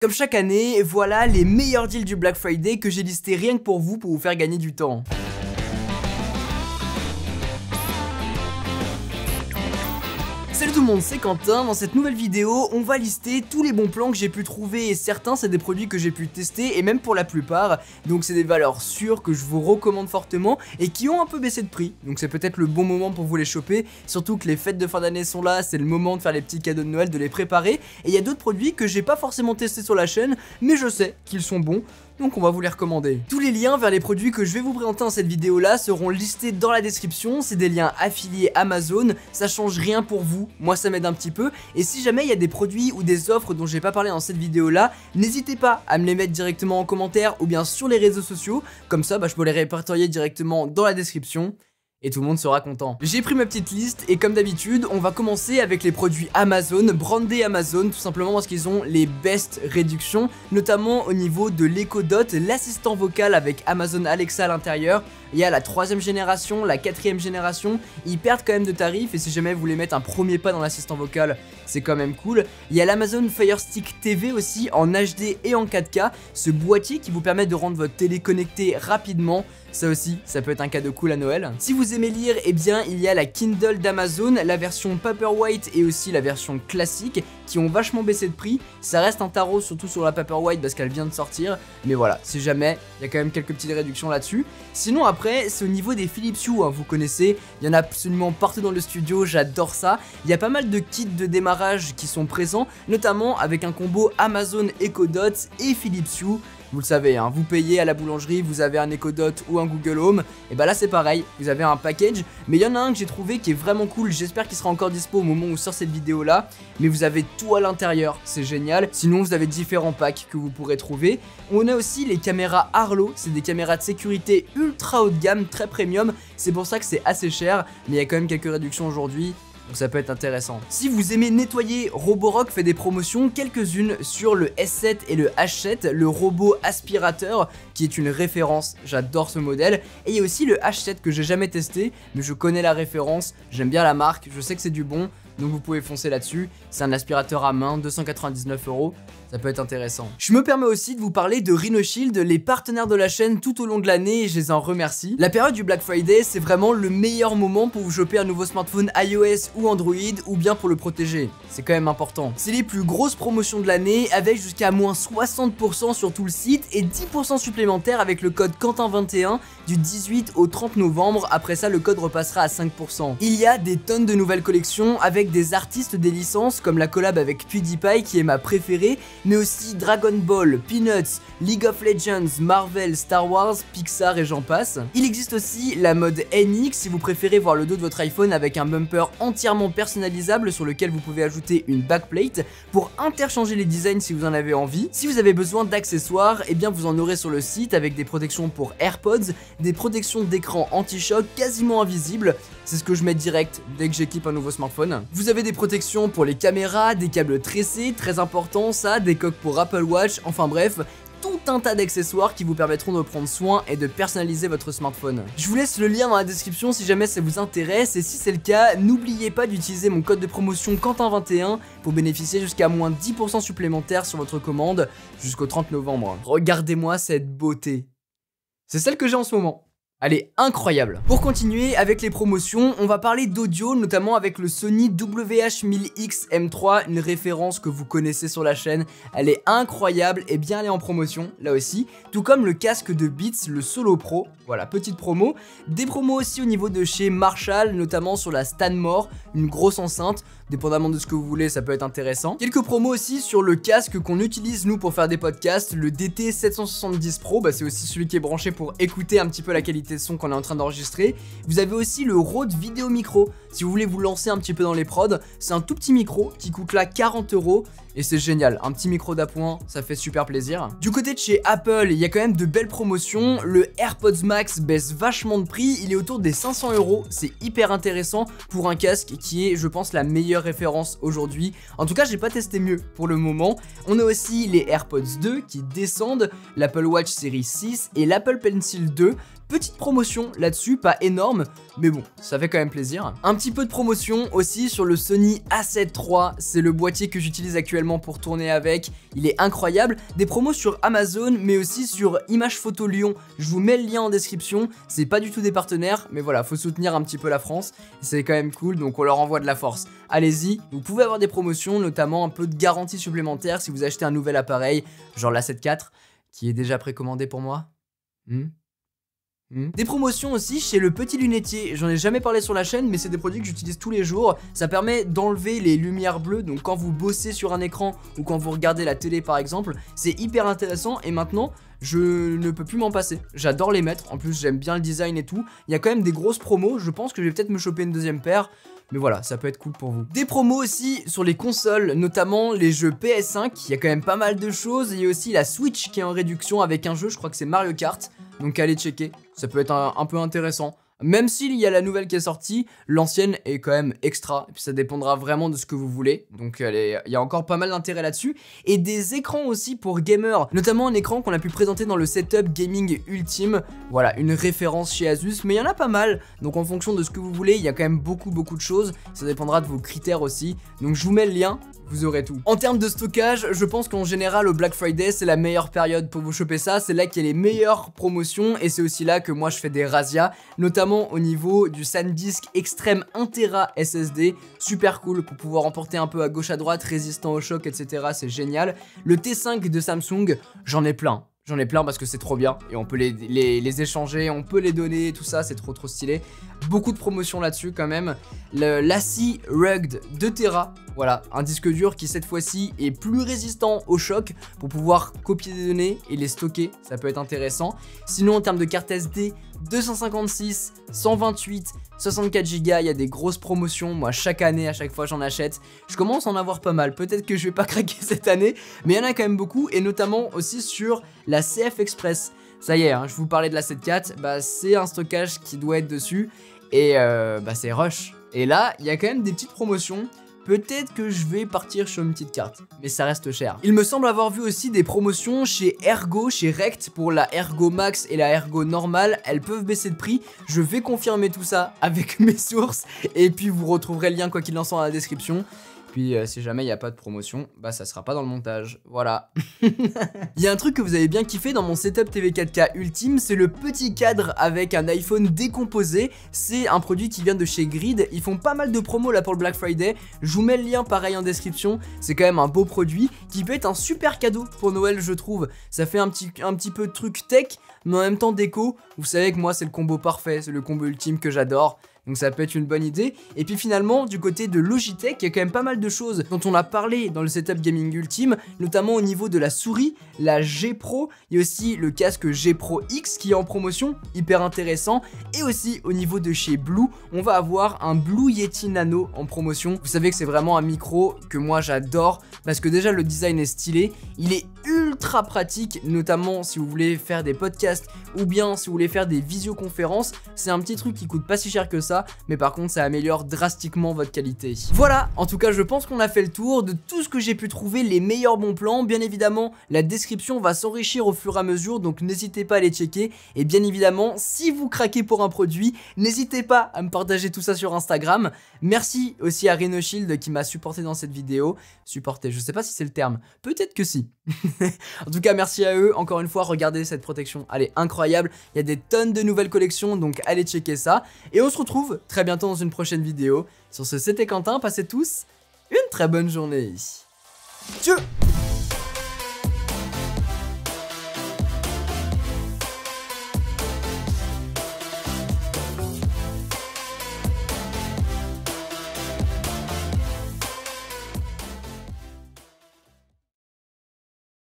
Comme chaque année, voilà les meilleurs deals du Black Friday que j'ai listés rien que pour vous faire gagner du temps. Salut tout le monde, c'est Quentin. Dans cette nouvelle vidéo, on va lister tous les bons plans que j'ai pu trouver et certains c'est des produits que j'ai pu tester et même pour la plupart, donc c'est des valeurs sûres que je vous recommande fortement et qui ont un peu baissé de prix, donc c'est peut-être le bon moment pour vous les choper, surtout que les fêtes de fin d'année sont là, c'est le moment de faire les petits cadeaux de Noël, de les préparer et il y a d'autres produits que j'ai pas forcément testés sur la chaîne, mais je sais qu'ils sont bons. Donc on va vous les recommander. Tous les liens vers les produits que je vais vous présenter dans cette vidéo là seront listés dans la description, c'est des liens affiliés Amazon, ça change rien pour vous, moi ça m'aide un petit peu, et si jamais il y a des produits ou des offres dont j'ai pas parlé dans cette vidéo là, n'hésitez pas à me les mettre directement en commentaire ou bien sur les réseaux sociaux, comme ça je peux les répertorier directement dans la description. Et tout le monde sera content. J'ai pris ma petite liste et comme d'habitude, on va commencer avec les produits Amazon, brandés Amazon, tout simplement parce qu'ils ont les best réductions, notamment au niveau de l'Echo Dot, l'assistant vocal avec Amazon Alexa à l'intérieur. Il y a la 3ème génération, la 4ème génération, ils perdent quand même de tarifs et si jamais vous voulez mettre un premier pas dans l'assistant vocal, c'est quand même cool. Il y a l'Amazon Fire Stick TV aussi en HD et en 4K, ce boîtier qui vous permet de rendre votre télé connectée rapidement. Ça aussi, ça peut être un cadeau cool à Noël. Si vous aimez lire, eh bien il y a la Kindle d'Amazon, la version Paperwhite et aussi la version classique qui ont vachement baissé de prix. Ça reste un tarot surtout sur la Paperwhite parce qu'elle vient de sortir, mais voilà, si jamais, il y a quand même quelques petites réductions là-dessus. Sinon après, c'est au niveau des Philips Hue, hein, vous connaissez, il y en a absolument partout dans le studio, j'adore ça. Il y a pas mal de kits de démarrage qui sont présents, notamment avec un combo Amazon Echo Dot et Philips Hue. Vous le savez, hein, vous payez à la boulangerie, vous avez un Echo Dot ou un Google Home, et bah là c'est pareil, vous avez un package, mais il y en a un que j'ai trouvé qui est vraiment cool, j'espère qu'il sera encore dispo au moment où sort cette vidéo là, mais vous avez tout à l'intérieur, c'est génial, sinon vous avez différents packs que vous pourrez trouver. On a aussi les caméras Arlo, c'est des caméras de sécurité ultra haut de gamme, très premium, c'est pour ça que c'est assez cher, mais il y a quand même quelques réductions aujourd'hui. Donc ça peut être intéressant. Si vous aimez nettoyer, Roborock fait des promotions, quelques-unes sur le S7 et le H7, le robot aspirateur qui est une référence, j'adore ce modèle. Et il y a aussi le H7 que j'ai jamais testé, mais je connais la référence, j'aime bien la marque, je sais que c'est du bon, donc vous pouvez foncer là-dessus. C'est un aspirateur à main, 299 €. Ça peut être intéressant. Je me permets aussi de vous parler de Rhino Shield, les partenaires de la chaîne tout au long de l'année et je les en remercie. La période du Black Friday, c'est vraiment le meilleur moment pour vous choper un nouveau smartphone iOS ou Android ou bien pour le protéger. C'est quand même important. C'est les plus grosses promotions de l'année avec jusqu'à moins 60% sur tout le site et 10% supplémentaires avec le code Quentin21 du 18 au 30 novembre. Après ça, le code repassera à 5%. Il y a des tonnes de nouvelles collections avec des artistes des licences comme la collab avec PewDiePie qui est ma préférée, mais aussi Dragon Ball, Peanuts, League of Legends, Marvel, Star Wars, Pixar et j'en passe. Il existe aussi la mode NX si vous préférez voir le dos de votre iPhone avec un bumper entièrement personnalisable sur lequel vous pouvez ajouter une backplate pour interchanger les designs si vous en avez envie. Si vous avez besoin d'accessoires, eh bien vous en aurez sur le site avec des protections pour AirPods, des protections d'écran anti-choc quasiment invisibles. C'est ce que je mets direct dès que j'équipe un nouveau smartphone. Vous avez des protections pour les caméras, des câbles tressés, très important ça, des coques pour Apple Watch, enfin bref, tout un tas d'accessoires qui vous permettront de prendre soin et de personnaliser votre smartphone. Je vous laisse le lien dans la description si jamais ça vous intéresse et si c'est le cas, n'oubliez pas d'utiliser mon code de promotion Quentin21 pour bénéficier jusqu'à moins 10% supplémentaire sur votre commande jusqu'au 30 novembre. Regardez-moi cette beauté. C'est celle que j'ai en ce moment. Elle est incroyable. Pour continuer avec les promotions, on va parler d'audio, notamment avec le Sony WH-1000X M3, une référence que vous connaissez sur la chaîne. Elle est incroyable et bien elle est en promotion, là aussi. Tout comme le casque de Beats, le Solo Pro. Voilà, petite promo. Des promos aussi au niveau de chez Marshall, notamment sur la Stanmore, une grosse enceinte. Dépendamment de ce que vous voulez, ça peut être intéressant. Quelques promos aussi sur le casque qu'on utilise nous pour faire des podcasts, le DT770 Pro, c'est aussi celui qui est branché pour écouter un petit peu la qualité de son qu'on est en train d'enregistrer. Vous avez aussi le Rode Vidéo Micro, si vous voulez vous lancer un petit peu dans les prods. C'est un tout petit micro qui coûte là 40 € et c'est génial, un petit micro d'appoint, ça fait super plaisir. Du côté de chez Apple, il y a quand même de belles promotions. Le AirPods Max baisse vachement de prix, il est autour des 500 €, c'est hyper intéressant pour un casque qui est, je pense, la meilleure référence aujourd'hui. En tout cas, j'ai pas testé mieux pour le moment. On a aussi les AirPods 2 qui descendent, l'Apple Watch série 6 et l'Apple Pencil 2. Petite promotion là-dessus, pas énorme, mais bon, ça fait quand même plaisir. Un petit peu de promotion aussi sur le Sony A7 III, c'est le boîtier que j'utilise actuellement pour tourner avec, il est incroyable. Des promos sur Amazon, mais aussi sur Image Photo Lyon, je vous mets le lien en description, c'est pas du tout des partenaires, mais voilà, faut soutenir un petit peu la France, c'est quand même cool, donc on leur envoie de la force. Allez-y, vous pouvez avoir des promotions, notamment un peu de garantie supplémentaire si vous achetez un nouvel appareil, genre l'A7 IV, qui est déjà précommandé pour moi. Des promotions aussi chez le Petit Lunetier, j'en ai jamais parlé sur la chaîne mais c'est des produits que j'utilise tous les jours. Ça permet d'enlever les lumières bleues, donc quand vous bossez sur un écran ou quand vous regardez la télé par exemple, c'est hyper intéressant et maintenant je ne peux plus m'en passer. J'adore les mettre, en plus j'aime bien le design et tout. Il y a quand même des grosses promos, je pense que je vais peut-être me choper une deuxième paire. Mais voilà, ça peut être cool pour vous. Des promos aussi sur les consoles, notamment les jeux PS5, il y a quand même pas mal de choses. Il y a aussi la Switch qui est en réduction avec un jeu, je crois que c'est Mario Kart. Donc allez checker, ça peut être un peu intéressant. Même s'il y a la nouvelle qui est sortie, l'ancienne est quand même extra. Et puis ça dépendra vraiment de ce que vous voulez. Donc il y a encore pas mal d'intérêt là-dessus. Et des écrans aussi pour gamers. Notamment un écran qu'on a pu présenter dans le setup gaming ultime. Voilà, une référence chez Asus. Mais il y en a pas mal. Donc en fonction de ce que vous voulez, il y a quand même beaucoup de choses. Ça dépendra de vos critères aussi. Donc je vous mets le lien. Vous aurez tout. En termes de stockage, je pense qu'en général au Black Friday c'est la meilleure période pour vous choper ça, c'est là qu'il y a les meilleures promotions et c'est aussi là que moi je fais des razzias, notamment au niveau du SanDisk Extreme 1 Tera SSD, super cool pour pouvoir emporter un peu à gauche à droite, résistant au choc etc, c'est génial. Le T5 de Samsung, j'en ai plein. J'en ai plein parce que c'est trop bien et on peut les échanger, on peut les donner, tout ça, c'est trop stylé. Beaucoup de promotions là-dessus quand même. L'ACI Rugged 2 Tera, voilà, un disque dur qui cette fois-ci est plus résistant au choc pour pouvoir copier des données et les stocker, ça peut être intéressant. Sinon en termes de carte SD, 256, 128, 64 Go, il y a des grosses promotions, moi chaque année, à chaque fois j'en achète. Je commence à en avoir pas mal, peut-être que je vais pas craquer cette année, mais il y en a quand même beaucoup et notamment aussi sur la CF Express. Ça y est, hein, je vous parlais de la 7.4, bah c'est un stockage qui doit être dessus et bah c'est rush. Et là, il y a quand même des petites promotions. Peut-être que je vais partir sur une petite carte, mais ça reste cher. Il me semble avoir vu aussi des promotions chez Ergo, chez Rect, pour la Ergo Max et la Ergo normale. Elles peuvent baisser de prix. Je vais confirmer tout ça avec mes sources. Et puis vous retrouverez le lien quoi qu'il en soit dans la description. Puis si jamais il n'y a pas de promotion, bah ça sera pas dans le montage, voilà. Il y a un truc que vous avez bien kiffé dans mon setup TV 4K ultime, c'est le petit cadre avec un iPhone décomposé. C'est un produit qui vient de chez Grid, ils font pas mal de promos là pour le Black Friday. Je vous mets le lien pareil en description, c'est quand même un beau produit qui peut être un super cadeau pour Noël je trouve. Ça fait un petit peu de truc tech, mais en même temps déco. Vous savez que moi c'est le combo parfait, c'est le combo ultime que j'adore. Donc ça peut être une bonne idée. Et puis finalement du côté de Logitech, il y a quand même pas mal de choses dont on a parlé dans le setup gaming ultime, notamment au niveau de la souris, la G Pro, il y a aussi le casque G Pro X qui est en promotion, hyper intéressant. Et aussi au niveau de chez Blue, on va avoir un Blue Yeti Nano en promotion. Vous savez que c'est vraiment un micro que moi j'adore parce que déjà le design est stylé, il est ultra pratique, notamment si vous voulez faire des podcasts ou bien si vous voulez faire des visioconférences. C'est un petit truc qui coûte pas si cher que ça, mais par contre ça améliore drastiquement votre qualité. Voilà, en tout cas je pense qu'on a fait le tour de tout ce que j'ai pu trouver, les meilleurs bons plans. Bien évidemment la description va s'enrichir au fur et à mesure, donc n'hésitez pas à les checker. Et bien évidemment si vous craquez pour un produit, n'hésitez pas à me partager tout ça sur Instagram. Merci aussi à Rhinoshield qui m'a supporté dans cette vidéo. Supporté, je sais pas si c'est le terme, peut-être que si. En tout cas merci à eux, encore une fois regardez cette protection, elle est incroyable. Il y a des tonnes de nouvelles collections, donc allez checker ça. Et on se retrouve très bientôt dans une prochaine vidéo. Sur ce, c'était Quentin, passez tous une très bonne journée. Tchau.